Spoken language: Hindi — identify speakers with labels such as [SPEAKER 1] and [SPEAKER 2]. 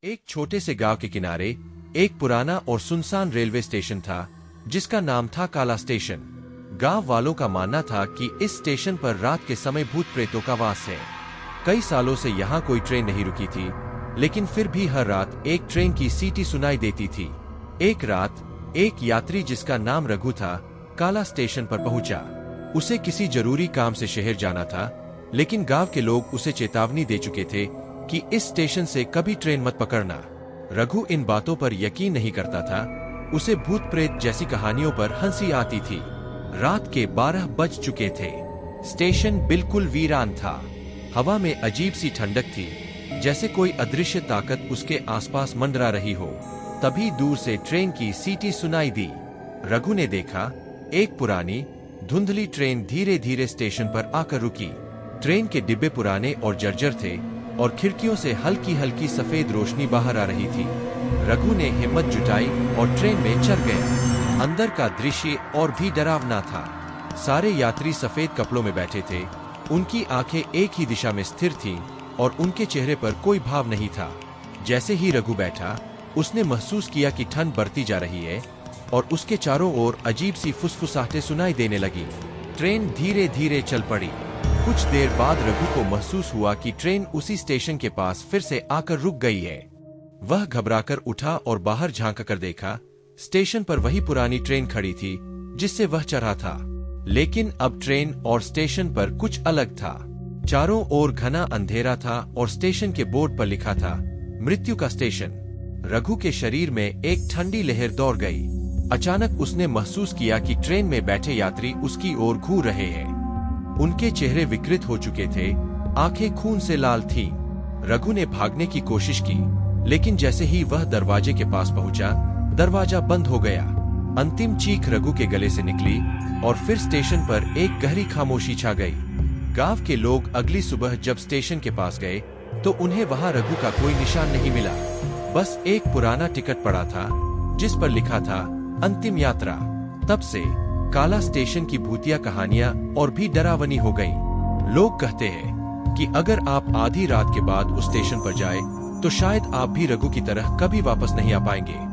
[SPEAKER 1] एक छोटे से गांव के किनारे एक पुराना और सुनसान रेलवे स्टेशन था जिसका नाम था काला स्टेशन। गांव वालों का मानना था कि इस स्टेशन पर रात के समय भूत प्रेतों का वास है। कई सालों से यहाँ कोई ट्रेन नहीं रुकी थी, लेकिन फिर भी हर रात एक ट्रेन की सीटी सुनाई देती थी। एक रात एक यात्री जिसका नाम रघु था काला स्टेशन पर पहुंचा। उसे किसी जरूरी काम से शहर जाना था, लेकिन गांव के लोग उसे चेतावनी दे चुके थे कि इस स्टेशन से कभी ट्रेन मत पकड़ना। रघु इन बातों पर यकीन नहीं करता था। उसे भूत प्रेत जैसी कहानियों पर हंसी आती थी। रात के 12 बज चुके थे। स्टेशन बिल्कुल वीरान था। हवा में अजीब सी ठंडक थी, जैसे कोई अदृश्य ताकत उसके आसपास मंडरा रही हो। तभी दूर से ट्रेन की सीटी सुनाई दी। रघु ने देखा, एक पुरानी धुंधली ट्रेन धीरे धीरे स्टेशन पर आकर रुकी। ट्रेन के डिब्बे पुराने और जर्जर थे और खिड़कियों से हल्की हल्की सफेद रोशनी बाहर आ रही थी। रघु ने हिम्मत जुटाई और ट्रेन में चढ़ गया। अंदर का दृश्य और भी डरावना था। सारे यात्री सफेद कपड़ों में बैठे थे। उनकी आंखें एक ही दिशा में स्थिर थीं और उनके चेहरे पर कोई भाव नहीं था। जैसे ही रघु बैठा, उसने महसूस किया कि ठंड बढ़ती जा रही है और उसके चारों ओर अजीब सी फुसफुसाहटें सुनाई देने लगी। ट्रेन धीरे धीरे चल पड़ी। कुछ देर बाद रघु को महसूस हुआ कि ट्रेन उसी स्टेशन के पास फिर से आकर रुक गई है। वह घबराकर उठा और बाहर झांक कर देखा। स्टेशन पर वही पुरानी ट्रेन खड़ी थी जिससे वह चढ़ा था, लेकिन अब ट्रेन और स्टेशन पर कुछ अलग था। चारों ओर घना अंधेरा था और स्टेशन के बोर्ड पर लिखा था, मृत्यु का स्टेशन। रघु के शरीर में एक ठंडी लहर दौड़ गई। अचानक उसने महसूस किया कि ट्रेन में बैठे यात्री उसकी ओर घूर रहे हैं। उनके चेहरे विकृत हो चुके थे, आंखें खून से लाल थीं। रघु ने भागने की कोशिश की, लेकिन जैसे ही वह दरवाजे के पास पहुंचा, दरवाजा बंद हो गया। अंतिम चीख रघु के गले से निकली और फिर स्टेशन पर एक गहरी खामोशी छा गई। गांव के लोग अगली सुबह जब स्टेशन के पास गए तो उन्हें वहां रघु का कोई निशान नहीं मिला। बस एक पुराना टिकट पड़ा था जिस पर लिखा था, अंतिम यात्रा। तब से काला स्टेशन की भूतिया कहानियां और भी डरावनी हो गईं। लोग कहते हैं कि अगर आप आधी रात के बाद उस स्टेशन पर जाए तो शायद आप भी रघु की तरह कभी वापस नहीं आ पाएंगे।